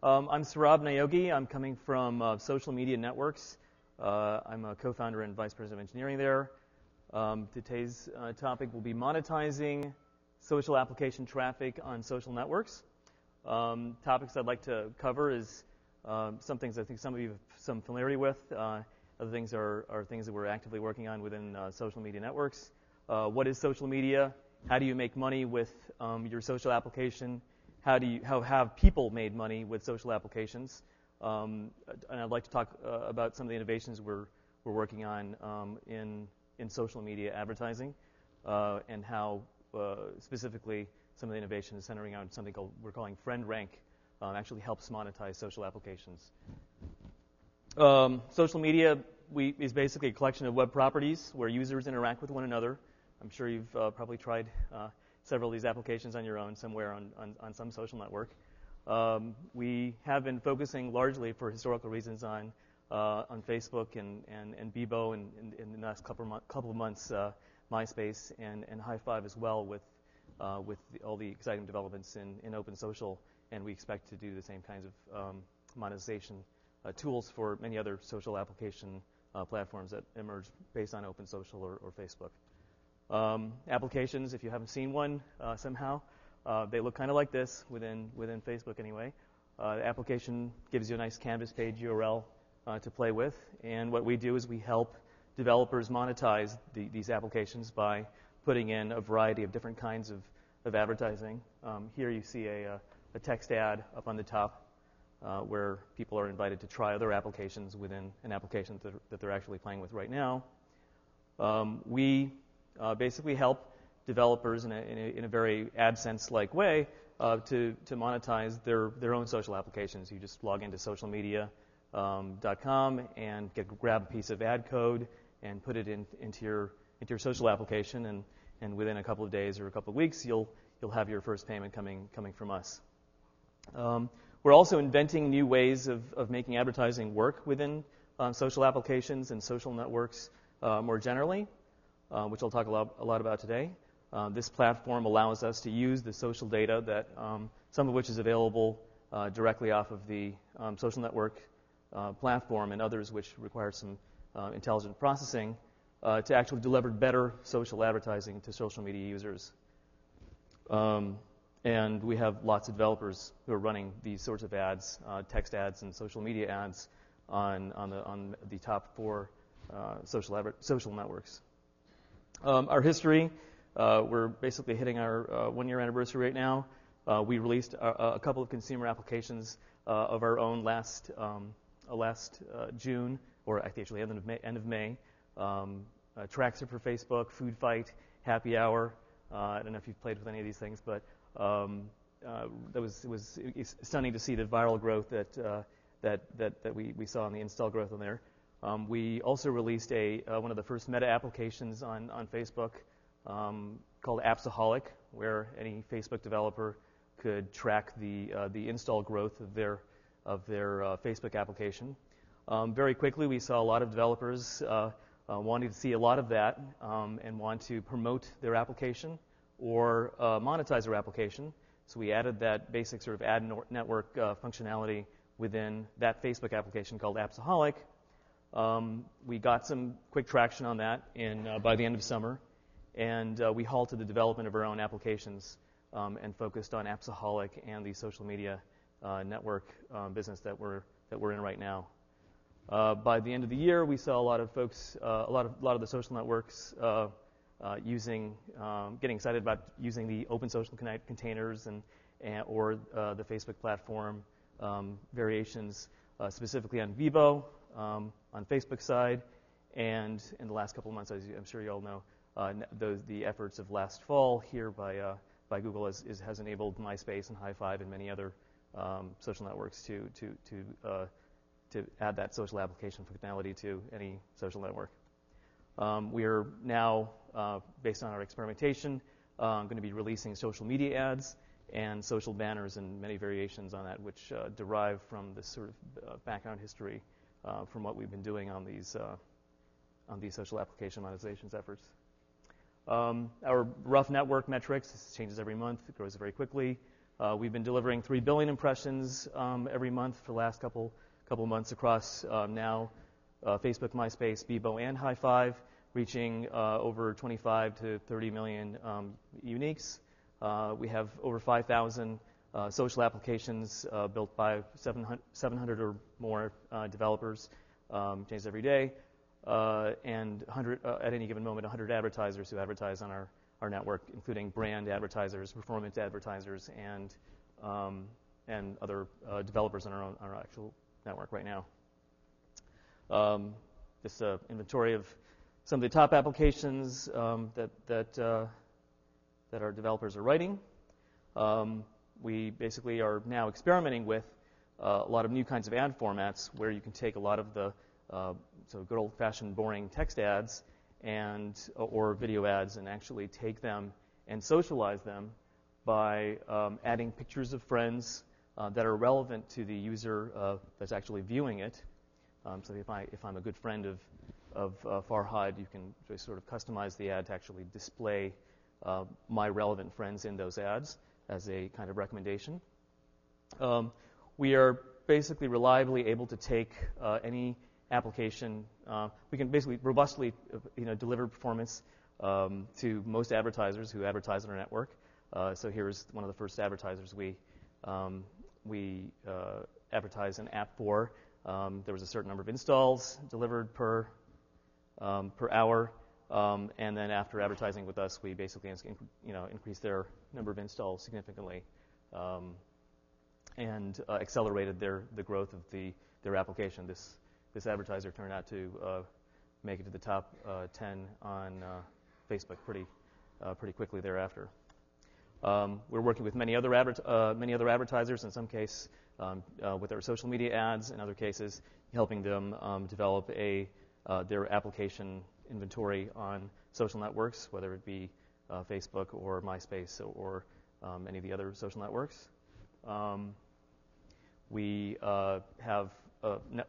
I'm Saurabh Nayogi. I'm coming from Social Media Networks. I'm a co-founder and vice president of engineering there. Today's topic will be monetizing social application traffic on social networks. Topics I'd like to cover is some things I think some of you have some familiarity with. Other things are things that we're actively working on within social media networks. What is social media? How do you make money with your social application? How have people made money with social applications? And I'd like to talk about some of the innovations we're working on in social media advertising, and how specifically some of the innovation is centering on something we're calling Friend Rank, actually helps monetize social applications. Social media is basically a collection of web properties where users interact with one another. I'm sure you've probably tried several of these applications on your own somewhere on some social network. We have been focusing largely for historical reasons on Facebook and Bebo, and in the last couple of months MySpace and High Five as well with all the exciting developments in open social, and we expect to do the same kinds of monetization tools for many other social application platforms that emerge based on open social or Facebook. Applications, if you haven't seen one somehow, they look kind of like this within Facebook anyway. The application gives you a nice canvas page URL to play with, and what we do is we help developers monetize these applications by putting in a variety of different kinds of advertising. Here you see a text ad up on the top where people are invited to try other applications within an application that they're actually playing with right now. We basically help developers in a very AdSense-like way to monetize their own social applications. You just log into socialmedia.com and grab a piece of ad code and put it into your social application, and within a couple of days or a couple of weeks, you'll have your first payment coming from us. We're also inventing new ways of making advertising work within social applications and social networks more generally, which I'll talk a lot about today. This platform allows us to use the social data that some of which is available directly off of the social network platform, and others which require some intelligent processing to actually deliver better social advertising to social media users. And we have lots of developers who are running these sorts of ads, text ads and social media ads on the top 4 social networks. Our history, we're basically hitting our 1-year anniversary right now. We released a couple of consumer applications of our own last June, or actually end of May. Traxer for Facebook, Food Fight, Happy Hour. I don't know if you've played with any of these things, but it was stunning to see the viral growth that we saw in the install growth on there. We also released one of the first meta applications on Facebook called Appsaholic, where any Facebook developer could track the install growth of their Facebook application. Very quickly, we saw a lot of developers wanting to see a lot of that and want to promote their application or monetize their application. So we added that basic sort of ad network functionality within that Facebook application called Appsaholic. We got some quick traction on that by the end of summer, and we halted the development of our own applications and focused on Appsaholic and the social media network business that we're in right now. By the end of the year, we saw a lot of folks, a lot of the social networks getting excited about using the open social containers or the Facebook platform variations, specifically on Bebo, on Facebook's side, and in the last couple of months, as I'm sure you all know, the efforts of last fall here by Google has enabled MySpace and High Five and many other social networks to add that social application functionality to any social network. We are now, based on our experimentation, going to be releasing social media ads and social banners and many variations on that, which derive from this sort of background history from what we've been doing on these social application monetizations efforts. Our rough network metrics, this changes every month, it grows very quickly. We've been delivering 3 billion impressions every month for the last couple months across now Facebook, MySpace, Bebo, and High Five, reaching over 25 to 30 million uniques. We have over 5,000 social applications built by 700 or more developers, changed every day, and 100, at any given moment, 100 advertisers who advertise on our network, including brand advertisers, performance advertisers, and other developers on our actual network right now. This inventory of some of the top applications that our developers are writing. We basically are now experimenting with a lot of new kinds of ad formats where you can take a lot of the so good old-fashioned boring text ads or video ads and actually take them and socialize them by adding pictures of friends that are relevant to the user that's actually viewing it. So if I'm a good friend of Farhad, you can just sort of customize the ad to actually display my relevant friends in those ads as a kind of recommendation. We are basically reliably able to take any application. We can basically robustly deliver performance to most advertisers who advertise on our network. So here's one of the first advertisers we advertised an app for. There was a certain number of installs delivered per hour, and then after advertising with us, we basically increased their number of installs significantly, and accelerated the growth of their application. This advertiser turned out to make it to the top 10 on Facebook pretty quickly thereafter. We're working with many other advertisers, in some case with our social media ads, in other cases helping them develop their application inventory on social networks, whether it be Facebook or MySpace or any of the other social networks. We have an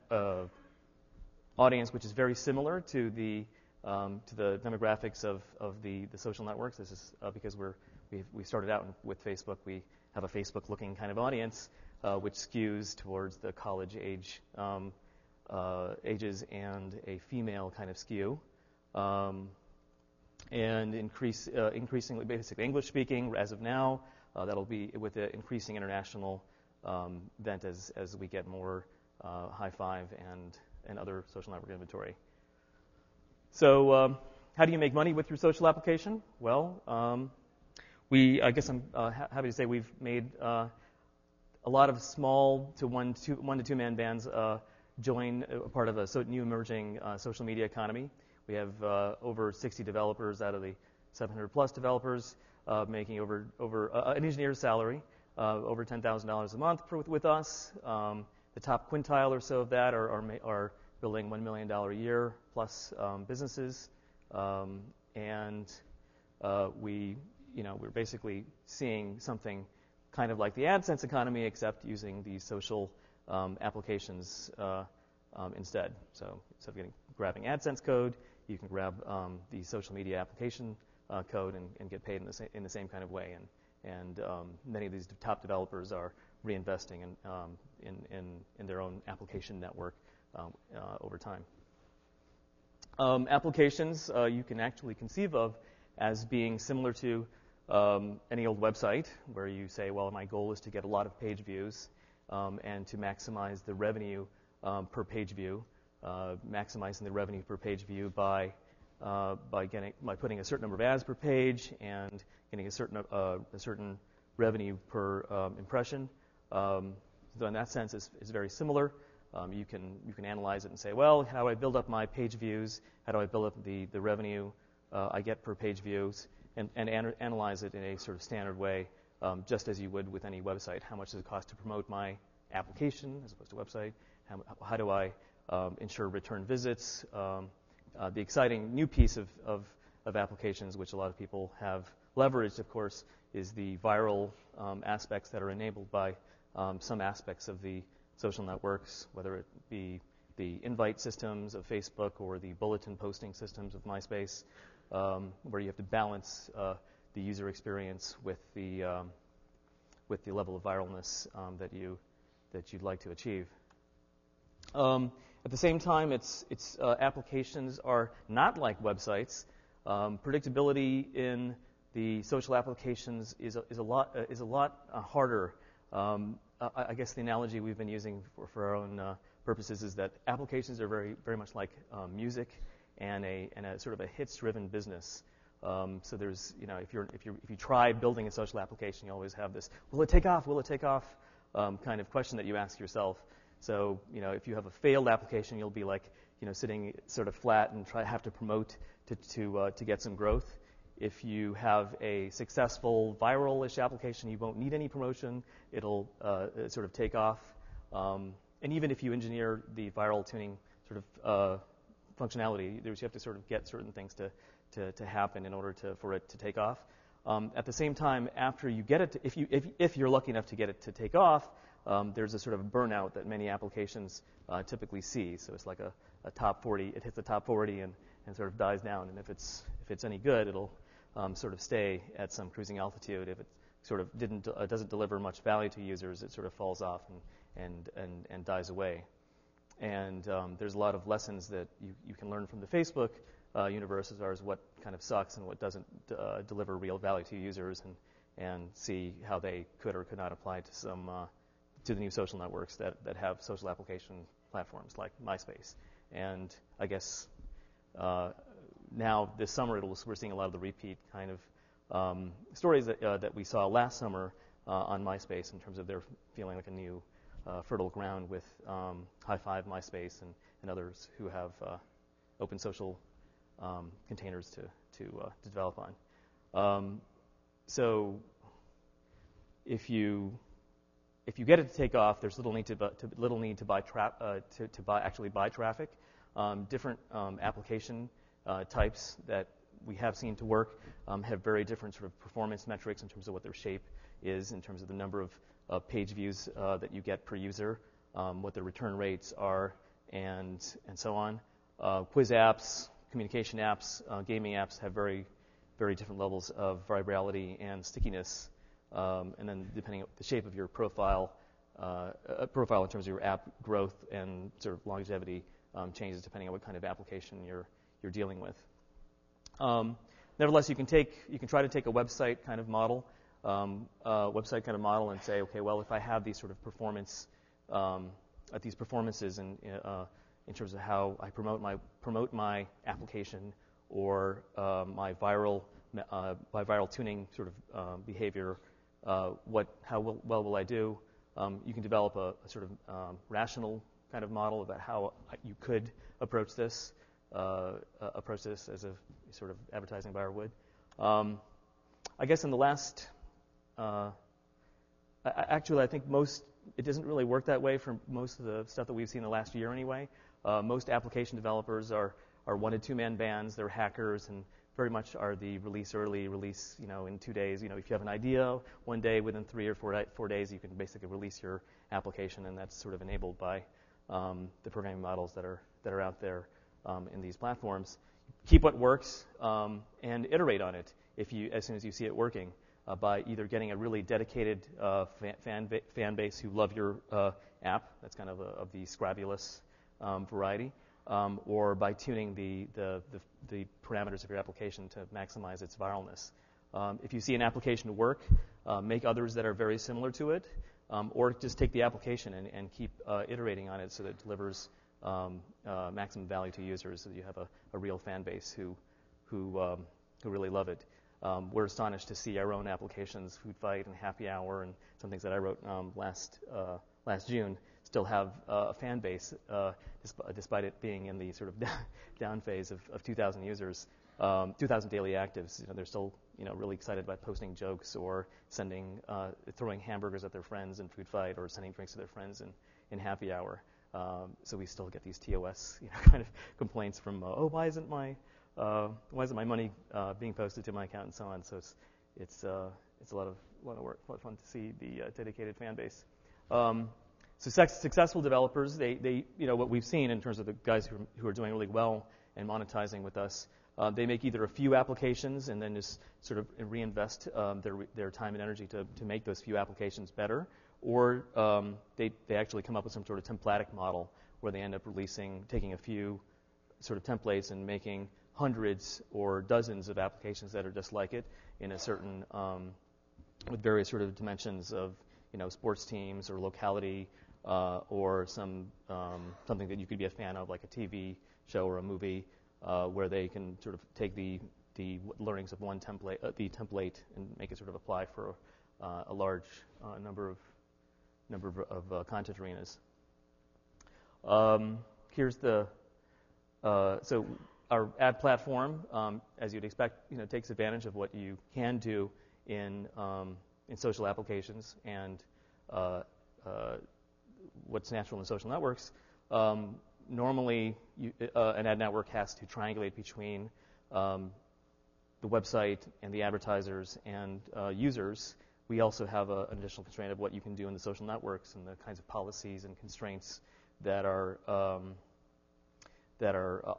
audience which is very similar to the demographics of the social networks. This is because we started out with Facebook. We have a Facebook-looking kind of audience, which skews towards the college ages and a female kind of skew, and increasingly, basically English-speaking as of now. That'll be with the increasing international bent as we get more High Five and other social network inventory. So, how do you make money with your social application? Well, I guess I'm happy to say we've made a lot of small to one to two man bands join a part of a new emerging social media economy. We have over 60 developers out of the 700 plus developers making over an engineer's salary, over $10,000 a month with us. The top quintile or so of that are building $1 million a year plus businesses, and we're basically seeing something kind of like the AdSense economy, except using these social applications instead. So instead of grabbing AdSense code, you can grab the social media application code and get paid in the same kind of way. And many of these top developers are reinvesting in their own application network over time. Applications you can actually conceive of as being similar to any old website where you say, well, my goal is to get a lot of page views and to maximize the revenue per page view, maximizing the revenue per page view by putting a certain number of ads per page and getting a certain revenue per impression. So in that sense, it's very similar. You can analyze it and say, well, how do I build up my page views? How do I build up the revenue I get per page views? And analyze it in a sort of standard way, just as you would with any website. How much does it cost to promote my application as opposed to website? How do I ensure return visits? The exciting new piece of applications, which a lot of people have leveraged, of course, is the viral aspects that are enabled by some aspects of the social networks, whether it be the invite systems of Facebook or the bulletin posting systems of MySpace, where you have to balance the user experience with with the level of viralness that you'd like to achieve. At the same time, applications are not like websites. Predictability in the social applications is a lot harder. I guess the analogy we've been using for our own purposes is that applications are very much like music and a sort of a hits-driven business. So there's, if you try building a social application, you always have this, will it take off? Will it take off? Kind of question that you ask yourself. So, if you have a failed application, you'll be like, sitting sort of flat and have to promote to get some growth. If you have a successful viral-ish application, you won't need any promotion. It'll sort of take off. And even if you engineer the viral tuning sort of functionality, you have to sort of get certain things to happen in order for it to take off. At the same time, after you get it, if you're lucky enough to get it to take off, there's a sort of burnout that many applications typically see. So it's like a top 40. It hits the top 40 and sort of dies down. And if it's any good, it'll sort of stay at some cruising altitude. If it sort of doesn't deliver much value to users, it sort of falls off and dies away. And there's a lot of lessons that you can learn from the Facebook universe as far as what kind of sucks and what doesn't deliver real value to users, and see how they could or could not apply to the new social networks that have social application platforms like MySpace. And I guess now this summer we're seeing a lot of the repeat kind of stories that we saw last summer on MySpace in terms of their feeling like a new fertile ground with High Five, MySpace, and others who have open social containers to develop on. So if you get it to take off, there's little need to buy traffic. Different application types that we have seen to work have very different sort of performance metrics in terms of what their shape is, in terms of the number of page views that you get per user, what the return rates are, and so on. Quiz apps, communication apps, gaming apps have very, very different levels of virality and stickiness. And then depending on the shape of your profile in terms of your app growth and sort of longevity changes depending on what kind of application you're dealing with. Nevertheless, you can try to take a website kind of model, and say, okay, well, if I have these sort of performances in terms of how I promote my application or my viral tuning sort of behavior. How well will I do? You can develop a sort of rational kind of model about how you could approach this as a sort of advertising buyer would. I guess in the last, actually, I think it doesn't really work that way for most of the stuff that we've seen in the last year anyway. Most application developers are 1 to 2 man bands. They're hackers and very much are the release early, release in 2 days. If you have an idea, one day within 3 or 4 days, you can basically release your application, and that's sort of enabled by the programming models that are out there in these platforms. Keep what works and iterate on it as soon as you see it working by either getting a really dedicated fan base who love your app. That's kind of the Scrabulous variety. Or by tuning the parameters of your application to maximize its viralness. If you see an application work, make others that are very similar to it, or just take the application and keep iterating on it so that it delivers maximum value to users, so that you have a real fan base who really love it. We're astonished to see our own applications, Food Fight and Happy Hour, and some things that I wrote last June, still have a fan base, despite it being in the sort of down phase of 2,000 users, 2,000 daily actives. They're still really excited about posting jokes or throwing hamburgers at their friends in Food Fight, or sending drinks to their friends in Happy Hour. So we still get these TOS kind of complaints from, why isn't my money being posted to my account and so on. So it's a lot of work, a lot of fun to see the dedicated fan base. So successful developers, they what we've seen in terms of the guys who are doing really well and monetizing with us, They make either a few applications and then just sort of reinvest their time and energy to make those few applications better, or they actually come up with some sort of templatic model where they end up taking a few sort of templates and making hundreds or dozens of applications that are just like it in a certain, with various sort of dimensions of, sports teams or locality, or something that you could be a fan of, like a TV show or a movie, where they can sort of take the learnings of one template, and make it sort of apply for a large number of content arenas. Here's so our ad platform, as you'd expect, takes advantage of what you can do in social applications and what's natural in social networks. Normally, an ad network has to triangulate between the website and the advertisers and users. We also have an additional constraint of what you can do in the social networks and the kinds of policies and constraints that are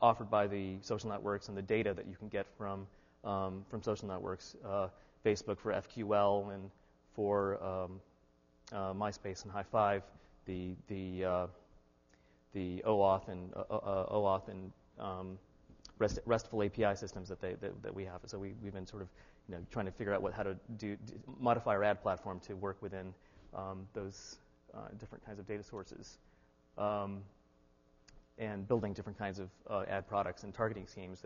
offered by the social networks and the data that you can get from social networks. Facebook for FQL, and for MySpace and High Five, the OAuth and RESTful API systems that we have. So we've been sort of trying to figure out how to modify our ad platform to work within those different kinds of data sources, and building different kinds of ad products and targeting schemes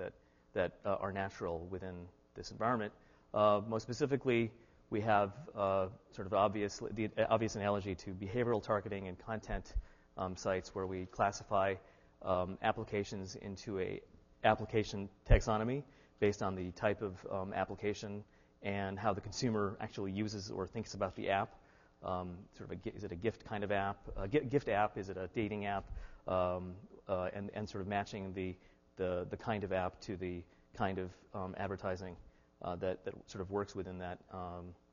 that are natural within this environment. Most specifically, we have sort of the obvious analogy to behavioral targeting and content sites, where we classify applications into a application taxonomy based on the type of application and how the consumer actually uses or thinks about the app. Is it a gift kind of app? A gift app? Is it a dating app? And sort of matching the kind of app to the kind of advertising that sort of works within that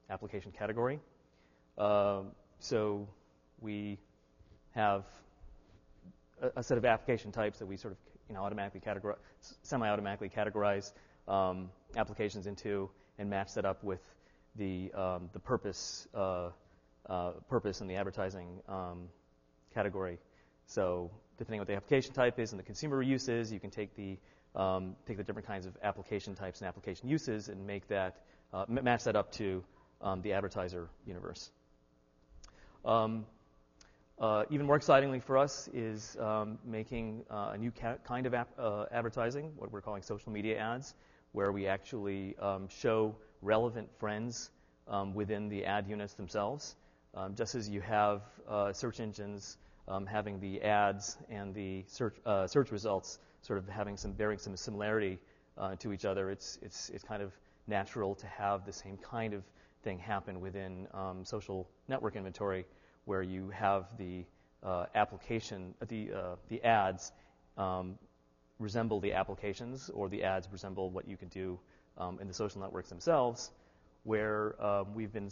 application category. So we have a set of application types that we sort of semi-automatically categorize applications into and match that up with the purpose in the advertising category. So depending on what the application type is and the consumer use is, you can take the different kinds of application types and application uses and make that match that up to the advertiser universe. Even more excitingly for us is making a new kind of advertising, what we're calling social media ads, where we actually show relevant friends within the ad units themselves. Just as you have search engines having the ads and the search results sort of bearing some similarity to each other, it's kind of natural to have the same kind of thing happen within social network inventory, where you have the ads resemble the applications, or the ads resemble what you can do in the social networks themselves, where we've been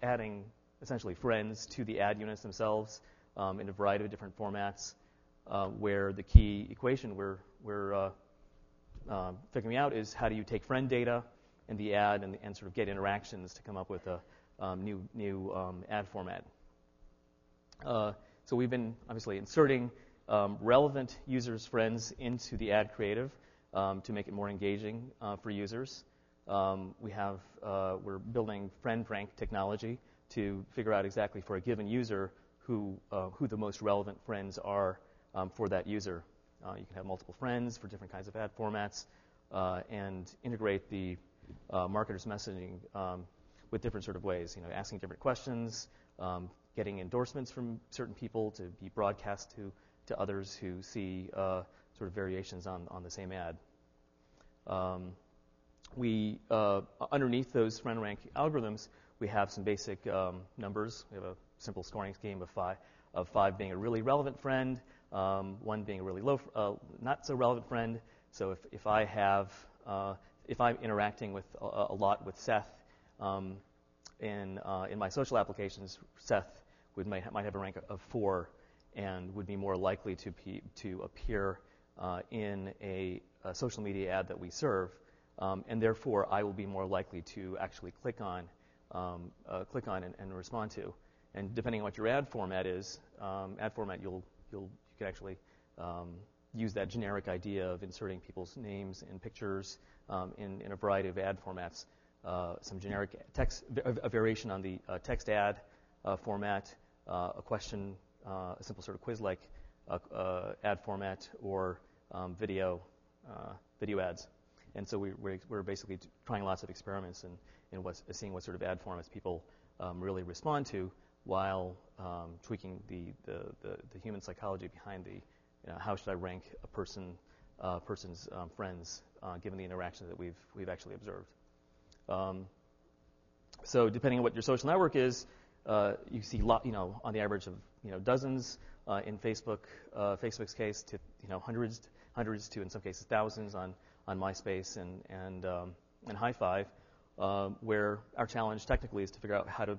adding essentially friends to the ad units themselves in a variety of different formats, where the key equation we're figuring out is how do you take friend data in the ad and sort of get interactions to come up with a new ad format. So we've been obviously inserting relevant users' friends into the ad creative to make it more engaging for users. We're building friend rank technology to figure out exactly for a given user who the most relevant friends are for that user. You can have multiple friends for different kinds of ad formats and integrate the marketer's messaging with different sort of ways, asking different questions, getting endorsements from certain people to be broadcast to others who see sort of variations on the same ad. Underneath those friend rank algorithms, we have some basic numbers. We have a simple scoring scheme of five being a really relevant friend, one being a really not so relevant friend. So if I'm interacting with a lot with Seth in my social applications, Seth might have a rank of 4 and would be more likely to appear in a social media ad that we serve, and therefore I will be more likely to actually click on and respond to. And depending on what your ad format is, you can actually use that generic idea of inserting people's names and pictures in a variety of ad formats. Some generic text, a variation on the text ad format, a question, a simple sort of quiz-like ad format, or video ads. And so we're basically trying lots of experiments in seeing what sort of ad formats people really respond to, while tweaking the human psychology behind how should I rank a person's friends given the interaction that we've actually observed. So depending on what your social network is, you see on the average of dozens in Facebook's case to hundreds to in some cases thousands on MySpace and High Five, where our challenge technically is to figure out how to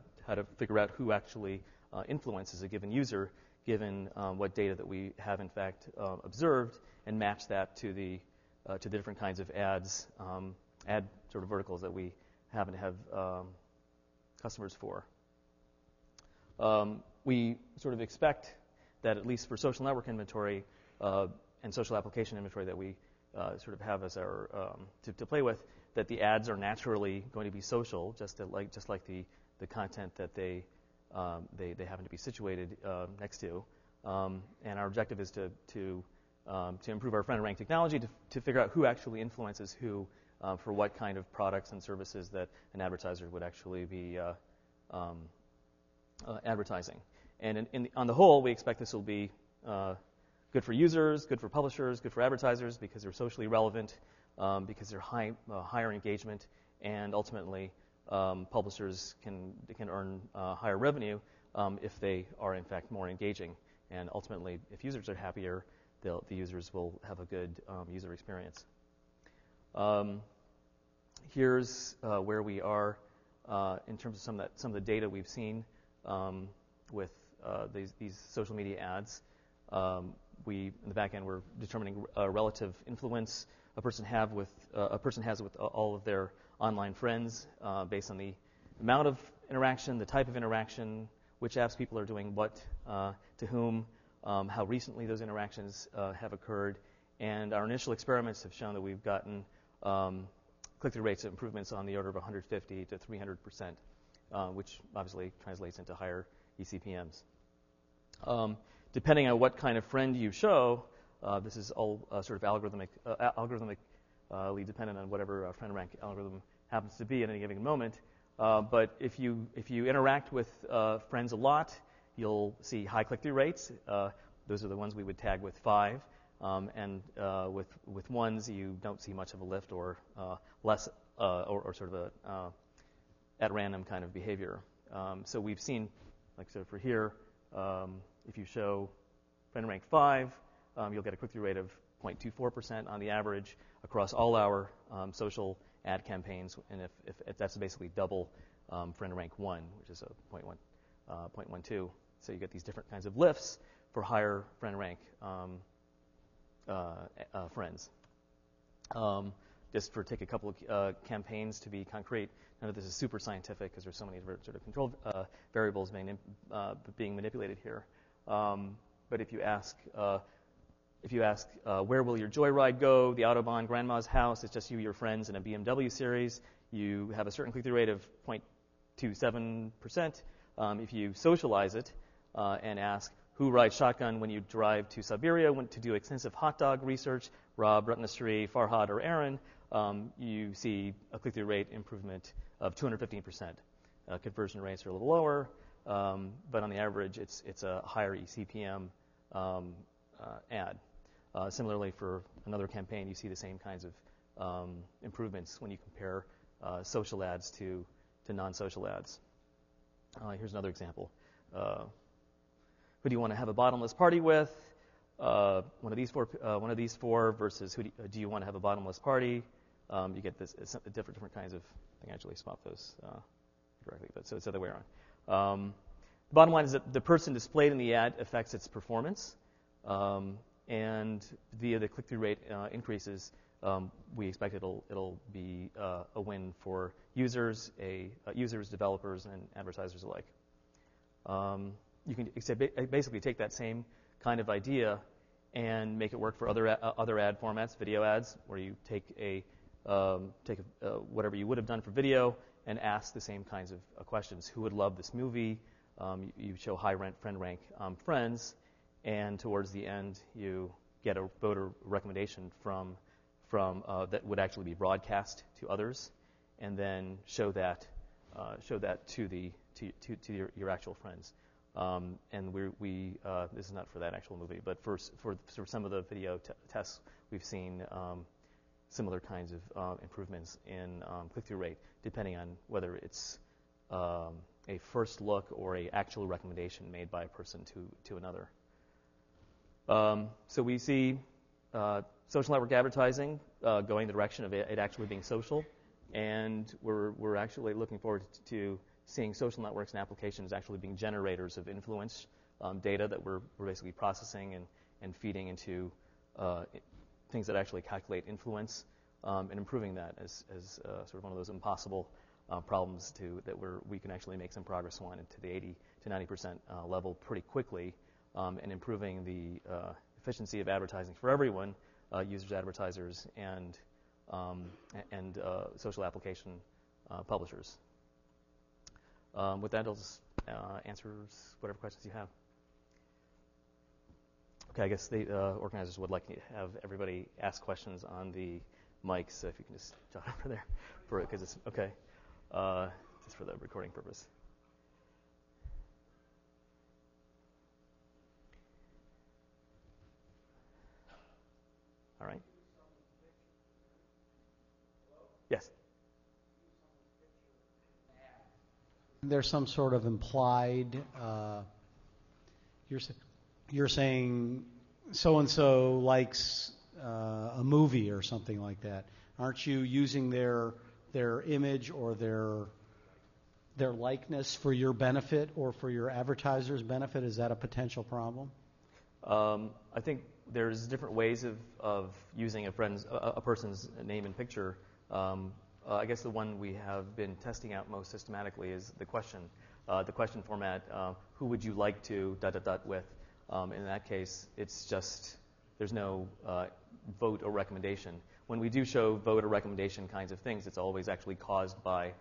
figure out who actually influences a given user, given what data that we have in fact observed, and match that to the different kinds of ad sort of verticals that we happen to have customers for. We sort of expect that at least for social network inventory and social application inventory that we sort of have as our to play with, that the ads are naturally going to be social, just like the content that they happen to be situated next to. And our objective is to improve our friend rank technology to figure out who actually influences who for what kind of products and services that an advertiser would actually be advertising. And on the whole, we expect this will be good for users, good for publishers, good for advertisers, because they're socially relevant, because they're higher engagement, and ultimately publishers can earn higher revenue if they are in fact more engaging. And ultimately, if users are happier, the users will have a good user experience. Here's where we are in terms of some of the data we've seen with these social media ads. In the back end, we're determining relative influence a person has with all of their online friends based on the amount of interaction, the type of interaction, which apps people are doing what to whom, how recently those interactions have occurred. And our initial experiments have shown that we've gotten click-through rates improvements on the order of 150 to 300%, which obviously translates into higher eCPMs. Depending on what kind of friend you show, this is all sort of algorithmically dependent on whatever friend rank algorithm happens to be at any given moment. But if you interact with friends a lot, you'll see high click-through rates. Those are the ones we would tag with 5. And with ones, you don't see much of a lift or less or sort of a at random kind of behavior. So we've seen, like so for here, if you show friend rank 5, you'll get a click-through rate of 0.24% on the average across all our social ad campaigns, and if that's basically double friend rank 1, which is a 0.12. So you get these different kinds of lifts for higher friend rank friends. Just take a couple of campaigns to be concrete. None of this is super scientific because there's so many sort of control variables being manipulated here. But if you ask where will your joyride go, the Autobahn, grandma's house, it's just you, your friends, in a BMW series, you have a certain click-through rate of 0.27%. If you socialize it and ask who rides shotgun when you drive to Siberia, went to do extensive hot dog research, Rob, Ratnasri, Farhad, or Aaron, you see a click-through rate improvement of 215%. Conversion rates are a little lower, but on the average, it's a higher eCPM ad. Similarly, for another campaign, you see the same kinds of improvements when you compare social ads to non-social ads. Here's another example. Who do you want to have a bottomless party with? One of these four versus who do you want to have a bottomless party? You get this different kinds of. I think I actually swapped those directly, but so it's the other way around. The bottom line is that the person displayed in the ad affects its performance. and via the click-through rate increases, we expect it'll be a win for users, developers, and advertisers alike. You can basically take that same kind of idea and make it work for other ad formats, video ads, where you take whatever you would have done for video and ask the same kinds of questions. Who would love this movie? You show high friend rank friends, and towards the end you get a voter recommendation from that would actually be broadcast to others, and then show that to your actual friends. And we this is not for that actual movie, but for some of the video tests, we've seen similar kinds of improvements in click-through rate, depending on whether it's a first look or a actual recommendation made by a person to another. So we see social network advertising going the direction of it actually being social, and we're actually looking forward to seeing social networks and applications actually being generators of influence data that we're basically processing and feeding into things that actually calculate influence, and improving that as sort of one of those impossible problems that we can actually make some progress on into the 80 to 90% level pretty quickly, and improving the efficiency of advertising for everyone, users, advertisers, and social application publishers. With that, I'll just answer whatever questions you have. Okay, I guess the organizers would like to have everybody ask questions on the mics, so if you can just jot over there, because it's okay, just for the recording purpose. All right. Yes. There's some sort of implied, you're saying so-and-so likes a movie or something like that. Aren't you using their image or their likeness for your benefit or for your advertisers' benefit? Is that a potential problem? I think there's different ways of using a person's name and picture. I guess the one we have been testing out most systematically is the question format. Who would you like to ... with? In that case, it's just there's no vote or recommendation. When we do show vote or recommendation kinds of things, it's always actually caused by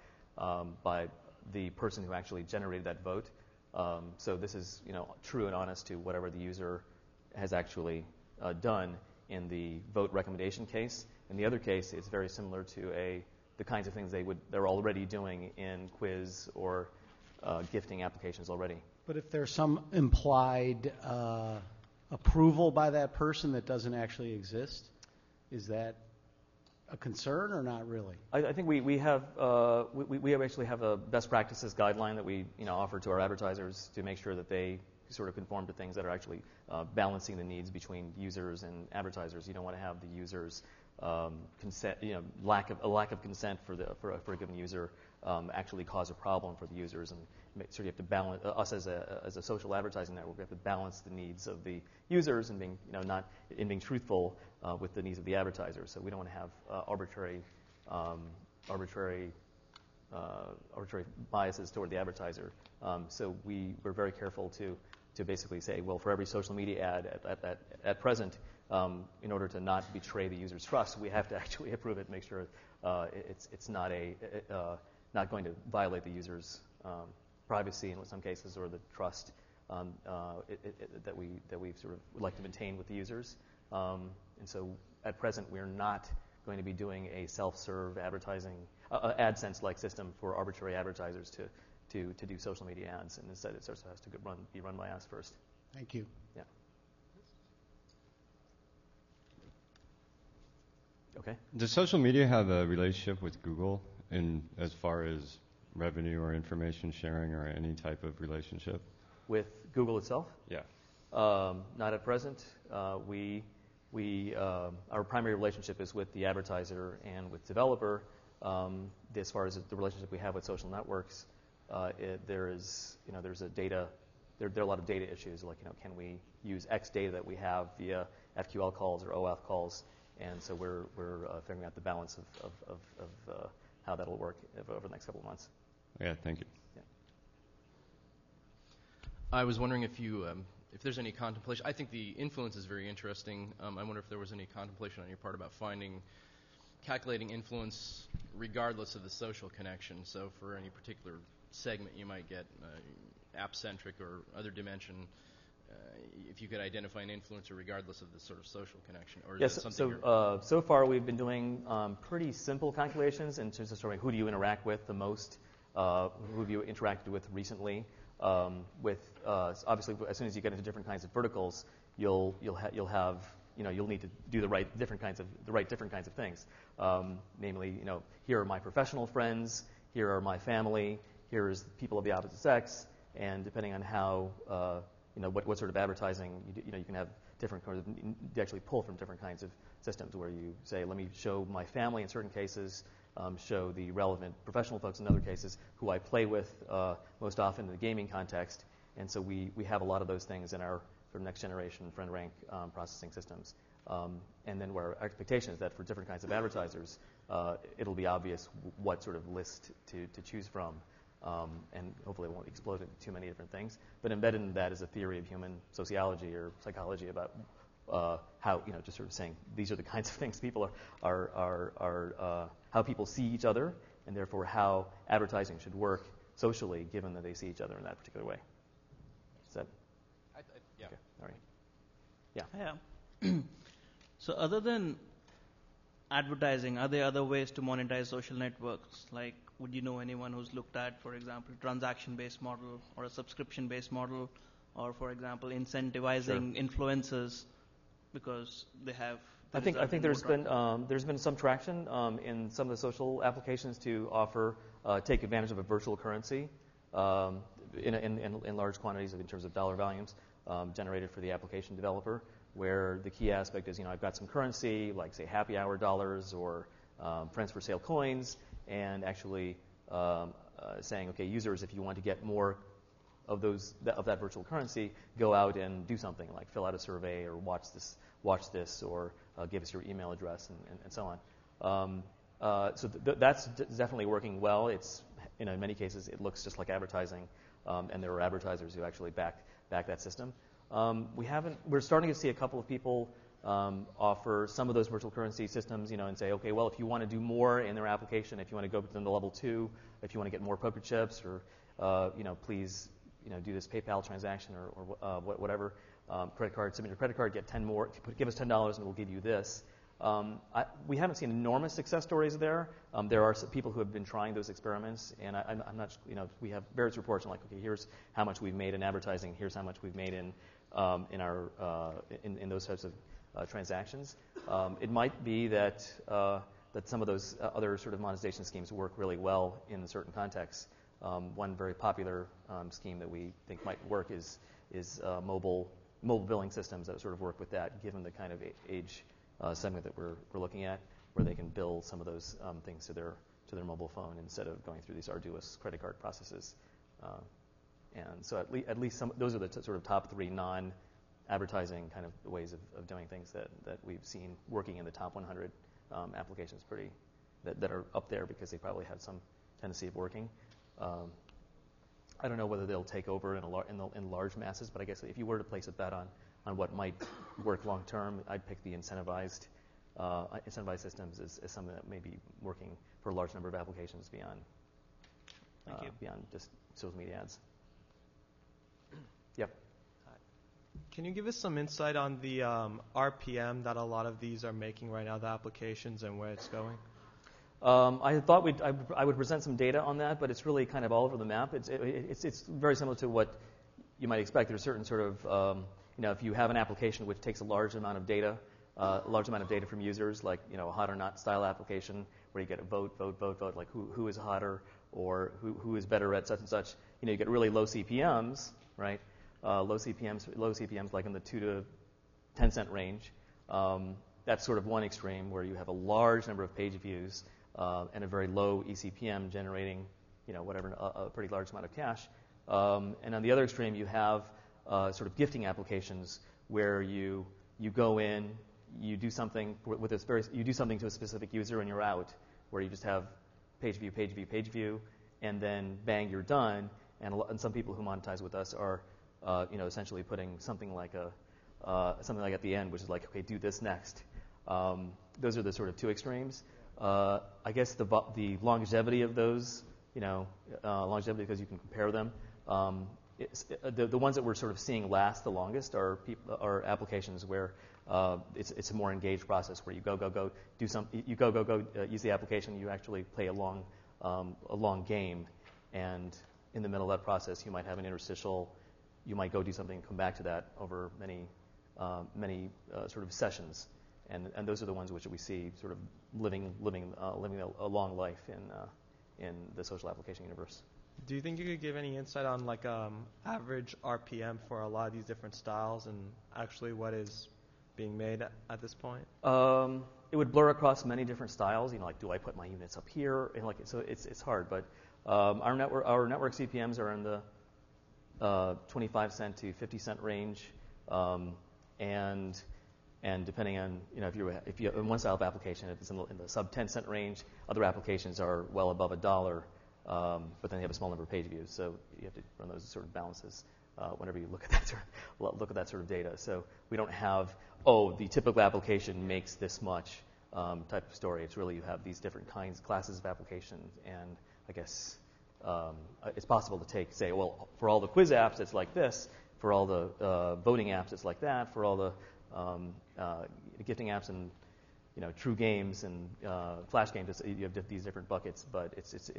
the person who actually generated that vote. So this is true and honest to whatever the user has actually done in the vote recommendation case. In the other case, it's very similar to the kinds of things they're already doing in quiz or gifting applications already. But if there's some implied approval by that person that doesn't actually exist, is that a concern or not really? I think we actually have a best practices guideline that we offer to our advertisers to make sure that they sort of conform to things that are actually balancing the needs between users and advertisers. You don't want to have the users consent, lack of consent for a given user actually cause a problem for the users, and so you have to balance us as a social advertising network. We have to balance the needs of the users and being truthful with the needs of the advertisers. So we don't want to have arbitrary biases toward the advertiser. So we're very careful to basically say, well, for every social media ad at present, in order to not betray the user's trust, we have to actually approve it and make sure it's not going to violate the user's privacy in some cases, or the trust that we sort of would like to maintain with the users. And so at present, we're not going to be doing a self-serve advertising AdSense-like system for arbitrary advertisers to do social media ads, and instead it has to be run by us first. Thank you. Yeah. Okay. Does social media have a relationship with Google as far as revenue or information sharing or any type of relationship? With Google itself? Yeah. Not at present. Our primary relationship is with the advertiser and with developer. As far as the relationship we have with social networks, there's a data there are a lot of data issues, like, can we use X data that we have via FQL calls or OAuth calls? And so we're figuring out the balance of how that'll work over the next couple of months. Yeah, thank you. Yeah. I was wondering if there's any contemplation. I think the influence is very interesting. I wonder if there was any contemplation on your part about calculating influence regardless of the social connection. So for any particular segment, you might get app-centric or other dimension. If you could identify an influencer regardless of the sort of social connection, or yes. Is that something So far we've been doing pretty simple calculations in terms of sort of who do you interact with the most, who have you interacted with recently. Obviously, as soon as you get into different kinds of verticals, you'll need to do the right different kinds of things. Namely, here are my professional friends, here are my family, here is people of the opposite sex, and depending on how what sort of advertising you can have different kinds of, you actually pull from different kinds of systems where you say, let me show my family in certain cases, show the relevant professional folks in other cases who I play with most often in the gaming context. And so we have a lot of those things in our sort of next generation friend rank processing systems. And then our expectation is that for different kinds of advertisers, it'll be obvious what sort of list to choose from. And hopefully it won't explode into too many different things. But embedded in that is a theory of human sociology or psychology about how, just sort of saying these are the kinds of things people are how people see each other, and therefore how advertising should work socially, given that they see each other in that particular way. Is that? Yeah. Okay. All right. Yeah. Yeah. So other than advertising, are there other ways to monetize social networks? Like, would you know anyone who's looked at, for example, transaction-based model or a subscription-based model, or, for example, incentivizing influencers because they have? I think there's been some traction in some of the social applications to offer take advantage of a virtual currency in large quantities in terms of dollar volumes generated for the application developer, where the key aspect is, I've got some currency, like, say, happy hour dollars or friends for sale coins, and actually saying, okay, users, if you want to get more of that virtual currency, go out and do something like fill out a survey or watch this or give us your email address and so on. So that's definitely working well. It's in many cases it looks just like advertising, and there are advertisers who actually back that system. We're starting to see a couple of people offer some of those virtual currency systems, and say, okay, well, if you want to do more in their application, if you want to go to the level 2, if you want to get more poker chips, or please, do this PayPal transaction or whatever, credit card, submit your credit card, get 10 more, give us $10 and we'll give you this. We haven't seen enormous success stories there. There are some people who have been trying those experiments, and I'm not, we have various reports on, like, okay, here's how much we've made in advertising, here's how much we've made in those types of transactions. It might be that some of those other sort of monetization schemes work really well in certain contexts. One very popular scheme that we think might work is mobile billing systems that sort of work with that, given the kind of age segment that we're looking at, where they can bill some of those things to their mobile phone instead of going through these arduous credit card processes. And so at least those are the sort of top 3 non-advertising kind of ways of doing things that we've seen working in the top 100 applications that are up there because they probably have some tendency of working. I don't know whether they'll take over in large masses, but I guess if you were to place a bet on what might work long term, I'd pick the incentivized systems as something that may be working for a large number of applications beyond just social media ads. Yep. Can you give us some insight on the RPM that a lot of these are making right now, the applications, and where it's going? I thought I would present some data on that, but it's really kind of all over the map. It's very similar to what you might expect. There's certain sort of if you have an application which takes a large amount of data from users, like a hot or not style application where you get a vote, like who is hotter or who is better at such and such. You get really low CPMs, right? Low CPMs like in the 2 to 10 cent range. That's sort of one extreme where you have a large number of page views and a very low eCPM generating, a pretty large amount of cash. And on the other extreme, you have sort of gifting applications where you go in, you do something you do something to a specific user and you're out, where you just have page view, page view, page view, and then bang, you're done. And some people who monetize with us are, essentially putting something like at the end, which is like, okay, do this next. Those are the sort of two extremes. I guess the longevity of those, longevity because you can compare them. The ones that we're sort of seeing last the longest are applications where it's a more engaged process, where you go do something, you go use the application, you actually play a long game, and in the middle of that process, you might have an interstitial. You might go do something and come back to that over many sort of sessions, and those are the ones which we see sort of living a long life in the social application universe. Do you think you could give any insight on like average RPM for a lot of these different styles and actually what is being made at this point? It would blur across many different styles. Like, do I put my units up here? And so it's hard. But our network CPMs are in the 25 cent to 50 cent range, and depending on if you in one style of application, if it's in the sub 10 cent range, other applications are well above $1. But then you have a small number of page views, so you have to run those sort of balances whenever you look at that sort of data. So we don't have the typical application makes this much type of story. It's really you have these different classes of applications, and I guess it's possible to say, well, for all the quiz apps, it's like this. For all the voting apps, it's like that. For all the gifting apps and true games and flash games, you have these different buckets, but it's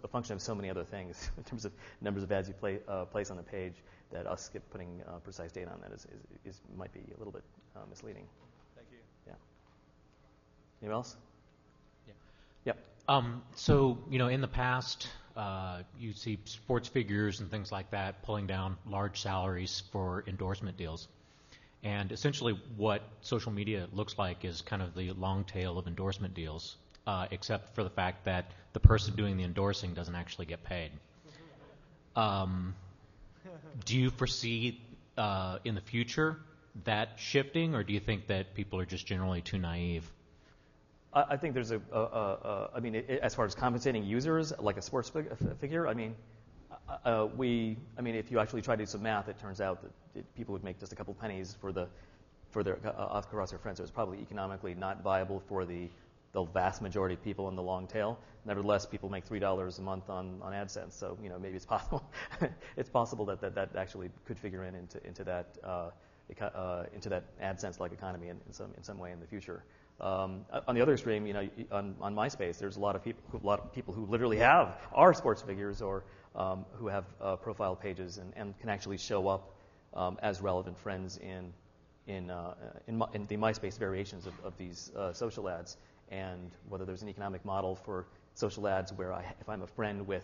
a function of so many other things in terms of numbers of ads you place on the page that us putting precise data on that might be a little bit misleading. Thank you. Yeah. Anyone else? Yeah. Yep. So in the past, you see sports figures and things like that pulling down large salaries for endorsement deals. And essentially what social media looks like is kind of the long tail of endorsement deals, except for the fact that the person doing the endorsing doesn't actually get paid. Do you foresee in the future that shifting, or do you think that people are just generally too naive? I think there's as far as compensating users, like a sports figure, if you actually try to do some math, it turns out that people would make just a couple pennies for their across their friends. So it's probably economically not viable for the vast majority of people in the long tail. Nevertheless, people make $3 a month on AdSense. So maybe it's possible. It's possible that actually could figure into that AdSense-like economy in some way in the future. On the other extreme, on MySpace, there's a lot of people who literally are sports figures or who have profile pages and can actually show up as relevant friends in the MySpace variations of these social ads. And whether there's an economic model for social ads where if I'm a friend with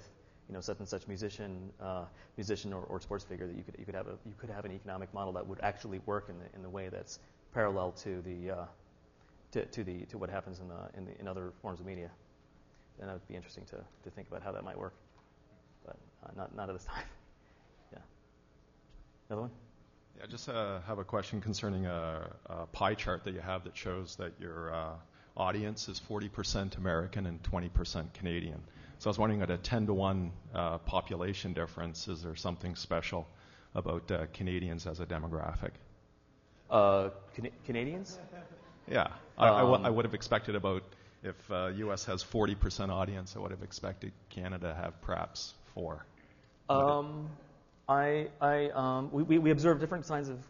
such and such musician or sports figure, that you could have an economic model that would actually work in the way that's parallel to what happens in other forms of media. And that would be interesting to think about how that might work, but not at this time. Yeah. Another one? Yeah, I just have a question concerning a pie chart that you have that shows that your audience is 40% American and 20% Canadian. So I was wondering, at a 10-to-1 population difference, is there something special about Canadians as a demographic? Canadians? Yeah. I would have expected if U.S. has 40% audience, I would have expected Canada to have perhaps 4. We observe different kinds of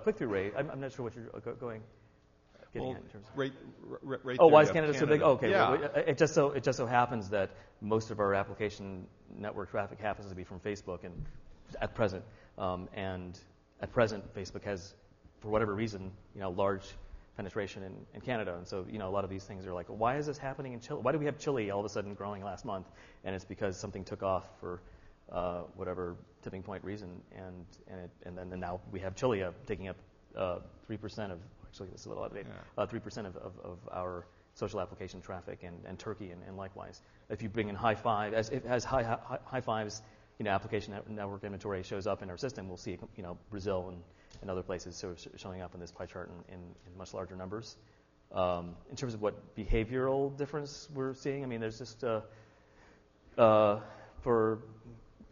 click-through rate. I'm not sure what you're getting at in terms of. Right. Why is Canada so big? Okay. Yeah. Well, it just so happens that most of our application network traffic happens to be from Facebook, and at present, Facebook has, for whatever reason, large penetration in Canada, and so a lot of these things are like, why is this happening in Chile? Why do we have Chile all of a sudden growing last month? And it's because something took off for whatever tipping point reason, and then now we have Chile taking up 3% of, actually this is a little out of date, 3% of our social application traffic, and Turkey and likewise. If you bring in High Five, as High Five's application network inventory shows up in our system, we'll see Brazil and other places showing up in this pie chart in much larger numbers. In terms of what behavioral difference we're seeing, I mean, there's just for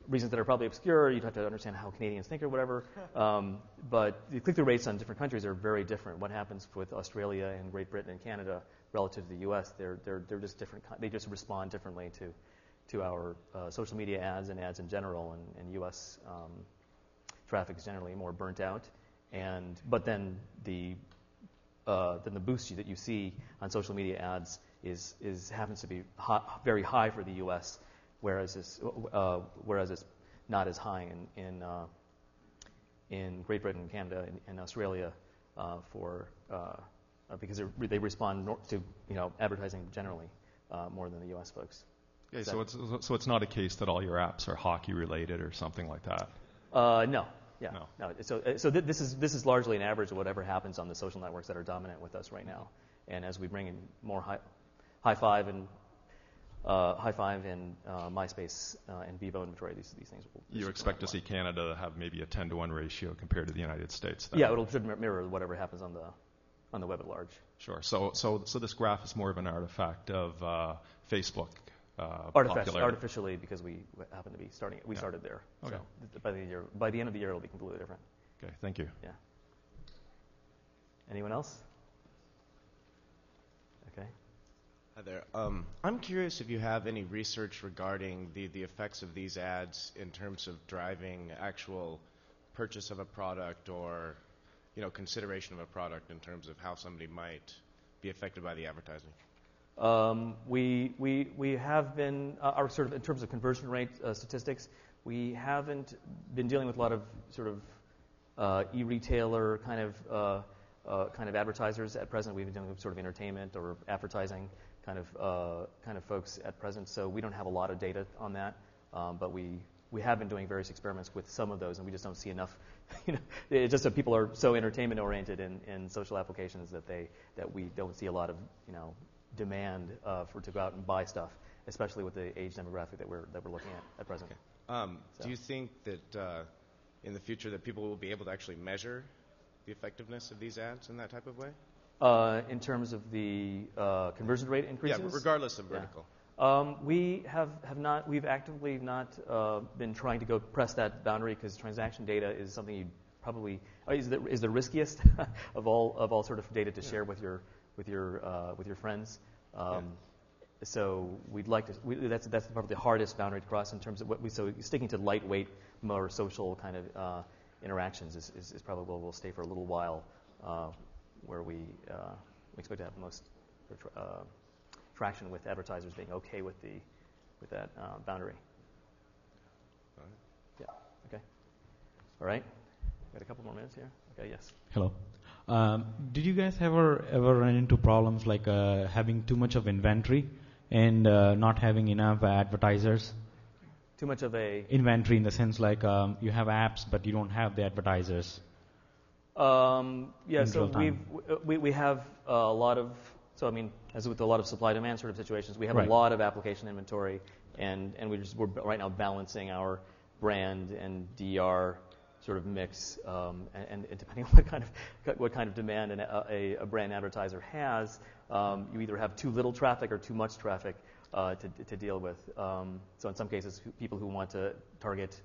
reasons that are probably obscure, you'd have to understand how Canadians think or whatever. But the click-through rates on different countries are very different. What happens with Australia and Great Britain and Canada relative to the U.S., they're just different. They just respond differently to our social media ads and ads in general, and U.S. Traffic is generally more burnt out. But then the boost that you see on social media ads happens to be very high for the U.S., whereas it's not as high in Great Britain, Canada, and Australia because they respond to advertising generally more than the U.S. folks. Okay, so it's not a case that all your apps are hockey related or something like that. No. Yeah. No. So this is largely an average of whatever happens on the social networks that are dominant with us right now. And as we bring in more High Five and MySpace and Vivo inventory, these things will. You expect to see Canada have maybe a 10-to-1 ratio compared to the United States, then? Yeah, it'll mirror whatever happens on the web at large. Sure. So this graph is more of an artifact of Facebook. Artificially, because we happen to be starting. We started there. Okay. So by the end of the year, it'll be completely different. Okay. Thank you. Yeah. Anyone else? Okay. Hi there. I'm curious if you have any research regarding the effects of these ads in terms of driving actual purchase of a product or, consideration of a product in terms of how somebody might be affected by the advertising. We have been our sort of in terms of conversion rate statistics. We haven't been dealing with a lot of sort of e-retailer kind of advertisers at present. We've been dealing with sort of entertainment or advertising kind of folks at present. So we don't have a lot of data on that. But we have been doing various experiments with some of those, and we just don't see enough. It's just that people are so entertainment oriented in social applications that we don't see a lot of demand to go out and buy stuff, especially with the age demographic that we're looking at present. Okay. Do you think that in the future that people will be able to actually measure the effectiveness of these ads in that type of way? In terms of the conversion rate increases? Yeah, regardless of vertical. We've actively not been trying to go press that boundary because transaction data is something you probably is the riskiest of all sort of data to share with your friends. So we'd like to. That's probably the hardest boundary to cross in terms of so sticking to lightweight, more social kind of interactions is probably where we'll stay for a little while, where we expect to have the most traction with advertisers being okay with that boundary. All right. Yeah. Okay. All right. Got a couple more minutes here. Okay. Yes. Hello. Did you guys ever run into problems like having too much of inventory and not having enough advertisers? Too much of a inventory in the sense like you have apps but you don't have the advertisers. Yeah. So we have a lot of. So I mean, as with a lot of supply-demand sort of situations, we have a lot of application inventory, and we're right now balancing our brand and DR sort of mix, and depending on what kind of demand a brand advertiser has, you either have too little traffic or too much traffic to deal with. So in some cases, people who want to target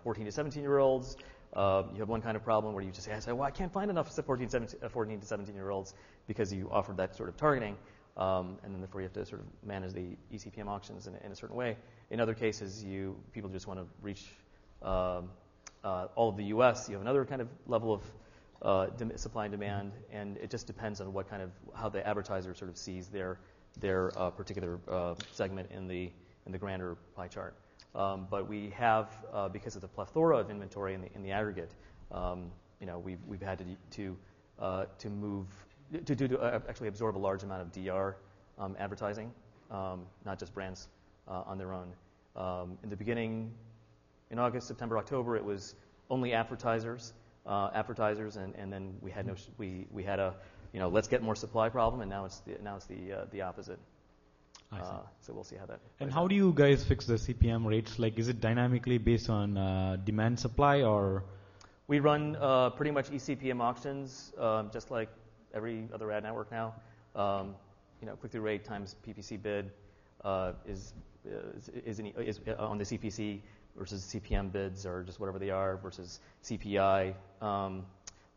14 to 17-year-olds, you have one kind of problem where you just say, well, I can't find enough 14 to 17-year-olds because you offered that sort of targeting, and then therefore you have to sort of manage the eCPM auctions in a certain way. In other cases, people just want to reach all of the U.S. You have another kind of level of supply and demand, and it just depends on how the advertiser sort of sees their particular segment in the grander pie chart. But we have, because of the plethora of inventory in the aggregate, we've had to move to actually absorb a large amount of DR advertising, not just brands on their own. In the beginning, in August, September, October, it was only advertisers, and then we had a let's get more supply problem, and now it's the opposite. I see. So we'll see how that. And plays how out. do you guys fix the CPM rates? Like, is it dynamically based on demand supply, or? We run pretty much eCPM auctions, just like every other ad network now. Click-through rate times PPC bid is on the CPC versus CPM bids, or just whatever they are, versus CPI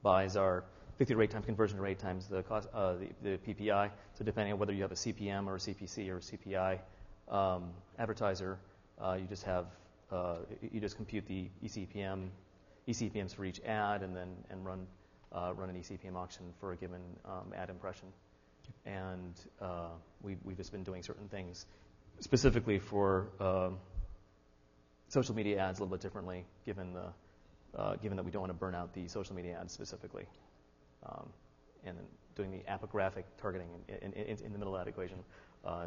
buys are click-through rate times conversion rate times the cost, the PPI. So depending on whether you have a CPM or a CPC or a CPI advertiser, you just compute the eCPMs for each ad, and run an eCPM auction for a given ad impression. And we've just been doing certain things specifically for social media ads a little bit differently, given that we don't want to burn out the social media ads specifically, and doing the apographic targeting in the middle of that equation,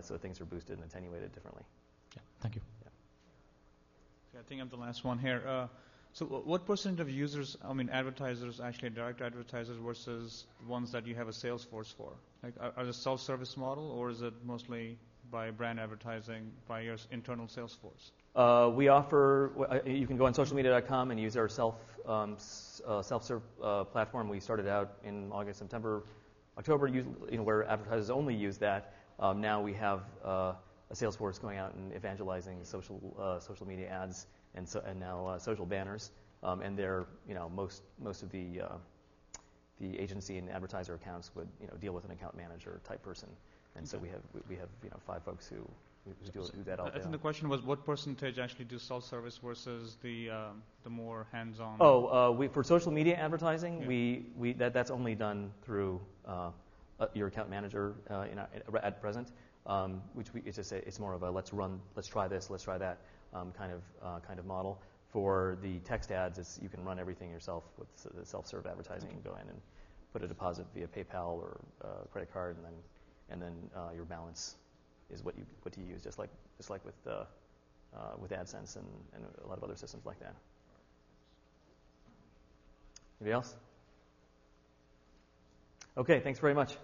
so things are boosted and attenuated differently. Yeah, thank you. Yeah. Okay, I think I'm the last one here. So what percent of users, advertisers, actually direct advertisers versus ones that you have a sales force for? Like, are the self-service model, or is it mostly by brand advertising by your internal sales force? We offer. You can go on socialmedia.com and use our self-serve platform. We started out in August, September, October, where advertisers only use that. Now we have a sales force going out and evangelizing social media ads and now social banners. And they're most of the agency and advertiser accounts would deal with an account manager type person. And so we have 5 folks who do that all day. I think the question was what percentage actually do self-service versus the more hands-on. For social media advertising, yeah. That's only done through your account manager at present, it's more of a let's try this, let's try that kind of model. For the text ads, you can run everything yourself with the self-serve advertising. You go in and put a deposit via PayPal or credit card, and then your balance is what you use, just like with AdSense and a lot of other systems like that. Anybody else? Okay, thanks very much.